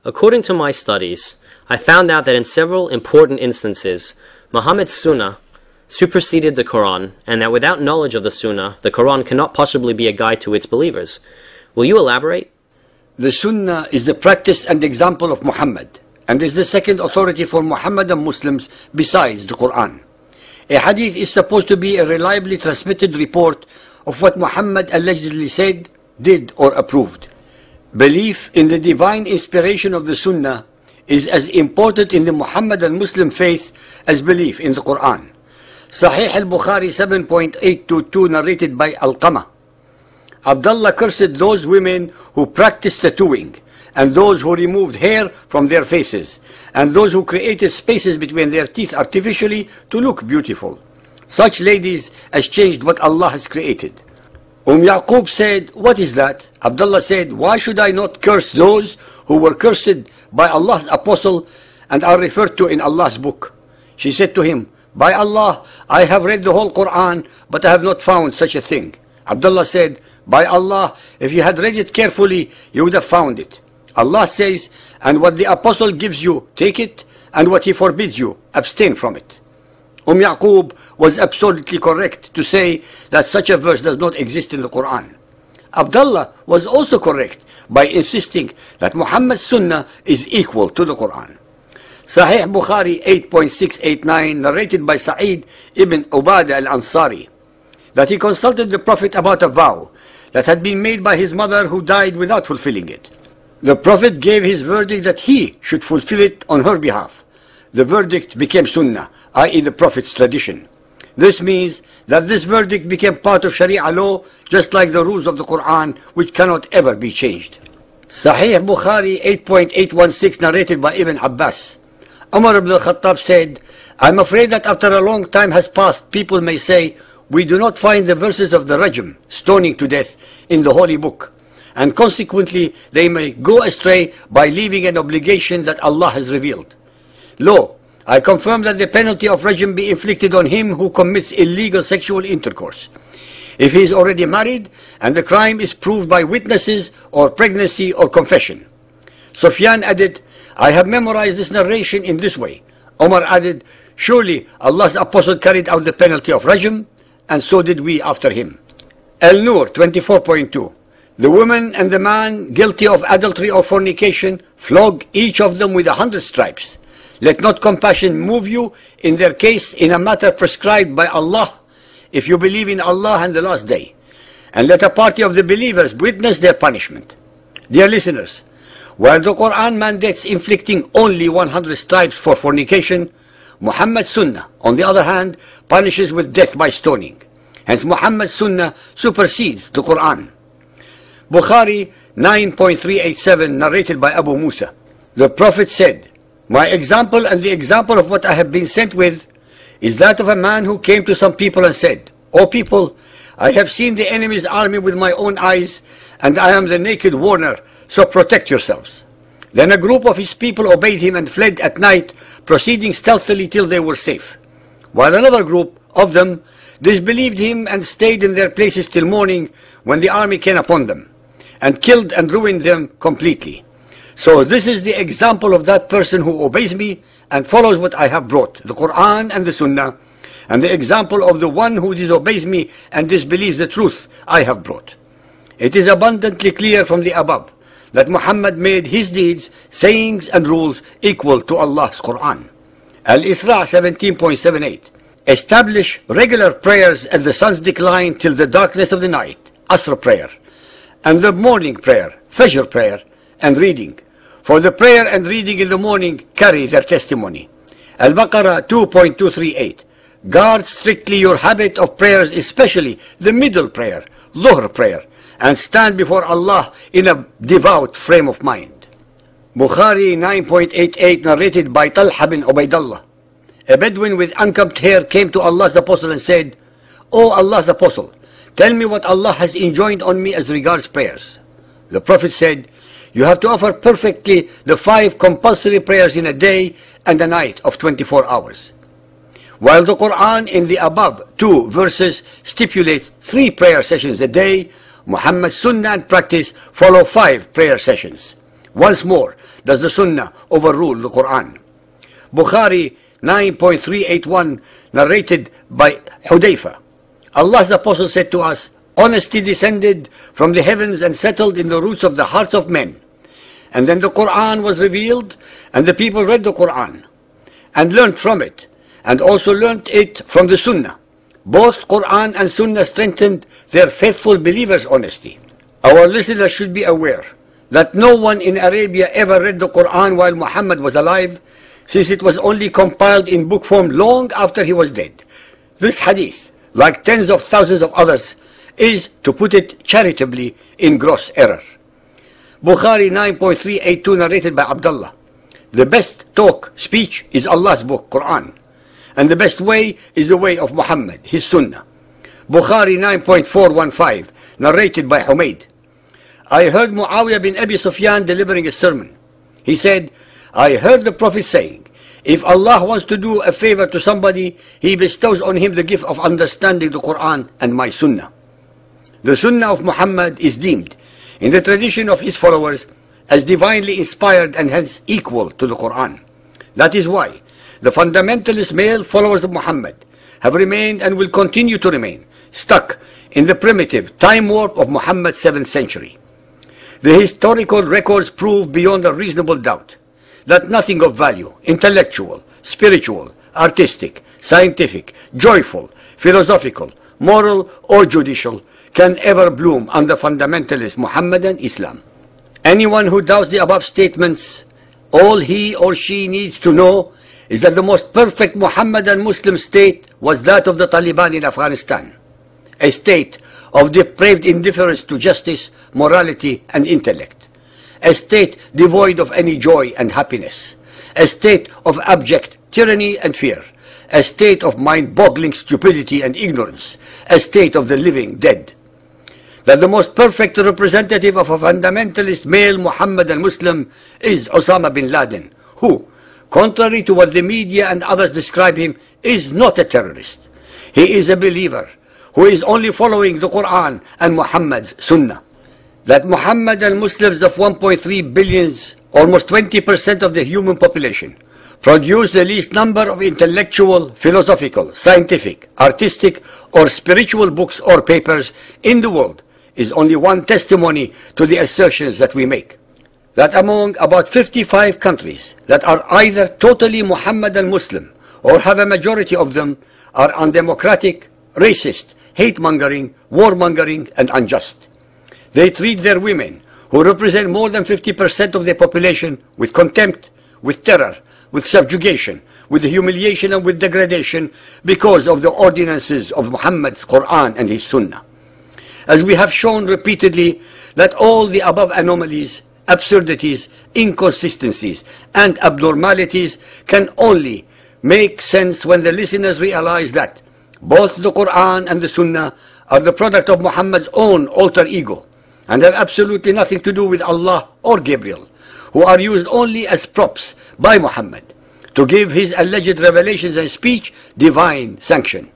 According to my studies, I found out that in several important instances, Muhammad's Sunnah superseded the Quran, and that without knowledge of the Sunnah, the Quran cannot possibly be a guide to its believers. Will you elaborate? The Sunnah is the practice and example of Muhammad, and is the second authority for Muhammadan Muslims besides the Quran. A hadith is supposed to be a reliably transmitted report of what Muhammad allegedly said, did, or approved. Belief in the divine inspiration of the Sunnah is as important in the Muhammadan Muslim faith as belief in the Quran. Sahih al-Bukhari 7.822 narrated by Al-Qama. Abdullah cursed those women who practiced tattooing, and those who removed hair from their faces, and those who created spaces between their teeth artificially to look beautiful. Such ladies as changed what Allah has created. Yaqub said, "What is that?" Abdullah said, "Why should I not curse those who were cursed by Allah's apostle and are referred to in Allah's book?" She said to him, "By Allah, I have read the whole Quran, but I have not found such a thing." Abdullah said, "By Allah, if you had read it carefully, you would have found it. Allah says, and what the apostle gives you, take it, and what he forbids you, abstain from it." Yaqub was absolutely correct to say that such a verse does not exist in the Quran. Abdullah was also correct by insisting that Muhammad's Sunnah is equal to the Quran. Sahih Bukhari 8.689 narrated by Sa'id ibn Ubadah al-Ansari that he consulted the Prophet about a vow that had been made by his mother who died without fulfilling it. The Prophet gave his verdict that he should fulfill it on her behalf. The verdict became Sunnah, i.e. the Prophet's tradition. This means that this verdict became part of Sharia law, just like the rules of the Quran, which cannot ever be changed. Sahih Bukhari 8.816 narrated by Ibn Abbas. Umar ibn al-Khattab said, "I'm afraid that after a long time has passed, people may say, we do not find the verses of the rajm, stoning to death, in the Holy Book, and consequently they may go astray by leaving an obligation that Allah has revealed. Lo, I confirm that the penalty of rajm be inflicted on him who commits illegal sexual intercourse, if he is already married and the crime is proved by witnesses or pregnancy or confession." Sufyan added, "I have memorized this narration in this way." Omar added, "Surely Allah's apostle carried out the penalty of rajm, and so did we after him." Al-Nur 24.2 The woman and the man guilty of adultery or fornication, flog each of them with 100 stripes. Let not compassion move you in their case in a matter prescribed by Allah, if you believe in Allah and the last day, and let a party of the believers witness their punishment. Dear listeners, while the Quran mandates inflicting only 100 stripes for fornication, Muhammad's Sunnah, on the other hand, punishes with death by stoning. Hence Muhammad's Sunnah supersedes the Quran. Bukhari 9.387 narrated by Abu Musa. The Prophet said, "My example and the example of what I have been sent with is that of a man who came to some people and said, 'O people, I have seen the enemy's army with my own eyes, and I am the naked warner, so protect yourselves.' Then a group of his people obeyed him and fled at night, proceeding stealthily till they were safe, while another group of them disbelieved him and stayed in their places till morning, when the army came upon them, and killed and ruined them completely. So this is the example of that person who obeys me and follows what I have brought, the Quran and the Sunnah, and the example of the one who disobeys me and disbelieves the truth I have brought. It is abundantly clear from the above that Muhammad made his deeds, sayings and rules equal to Allah's Quran." Al-Isra 17.78 Establish regular prayers at the sun's decline till the darkness of the night, Asr prayer, and the morning prayer, Fajr prayer, and reading. For the prayer and reading in the morning carry their testimony. Al-Baqarah 2.238 Guard strictly your habit of prayers, especially the middle prayer, Dhuhr prayer, and stand before Allah in a devout frame of mind. Bukhari 9.88 narrated by Talha bin Ubaidullah. A Bedouin with unkempt hair came to Allah's Apostle and said, "O Allah's Apostle, tell me what Allah has enjoined on me as regards prayers." The Prophet said, "You have to offer perfectly the 5 compulsory prayers in a day and a night of 24 hours. While the Quran in the above 2 verses stipulates 3 prayer sessions a day, Muhammad's Sunnah and practice follow 5 prayer sessions. Once more does the Sunnah overrule the Quran. Bukhari 9.381 narrated by Hudayfa. Allah's Apostle said to us, "Honesty descended from the heavens and settled in the roots of the hearts of men. And then the Quran was revealed, and the people read the Quran and learned from it, and also learned it from the Sunnah. Both Quran and Sunnah strengthened their faithful believers' honesty." Our listeners should be aware that no one in Arabia ever read the Quran while Muhammad was alive, since it was only compiled in book form long after he was dead. This hadith, like tens of thousands of others, is, to put it charitably, in gross error. Bukhari 9.382 narrated by Abdullah. The best talk, speech, is Allah's book, Quran. And the best way is the way of Muhammad, his Sunnah. Bukhari 9.415 narrated by Humayd. I heard Muawiyah bin Abi Sufyan delivering a sermon. He said, I heard the Prophet saying, if Allah wants to do a favor to somebody, He bestows on him the gift of understanding the Quran and my Sunnah. The Sunnah of Muhammad is deemed, in the tradition of his followers, as divinely inspired and hence equal to the Quran. That is why the fundamentalist male followers of Muhammad have remained and will continue to remain stuck in the primitive time warp of Muhammad's 7th century. The historical records prove beyond a reasonable doubt that nothing of value, intellectual, spiritual, artistic, scientific, joyful, philosophical, moral or judicial can ever bloom under fundamentalist Muhammadan Islam. Anyone who doubts the above statements, all he or she needs to know is that the most perfect Muhammadan Muslim state was that of the Taliban in Afghanistan, a state of depraved indifference to justice, morality and intellect, a state devoid of any joy and happiness, a state of abject tyranny and fear, a state of mind-boggling stupidity and ignorance, a state of the living dead. That the most perfect representative of a fundamentalist male Muhammadan Muslim is Osama bin Laden, who, contrary to what the media and others describe him, is not a terrorist. He is a believer who is only following the Quran and Muhammad's Sunnah. That Muhammadan Muslims of 1.3 billion, almost 20% of the human population, produce the least number of intellectual, philosophical, scientific, artistic or spiritual books or papers in the world is only one testimony to the assertions that we make. That among about 55 countries that are either totally Muhammadan Muslim or have a majority of them are undemocratic, racist, hate-mongering, warmongering and unjust. They treat their women, who represent more than 50% of their population, with contempt, with terror, with subjugation, with humiliation and with degradation because of the ordinances of Muhammad's Quran and his Sunnah. As we have shown repeatedly that all the above anomalies, absurdities, inconsistencies and abnormalities can only make sense when the listeners realize that both the Quran and the Sunnah are the product of Muhammad's own alter ego and have absolutely nothing to do with Allah or Gabriel, who are used only as props by Muhammad to give his alleged revelations and speech divine sanction.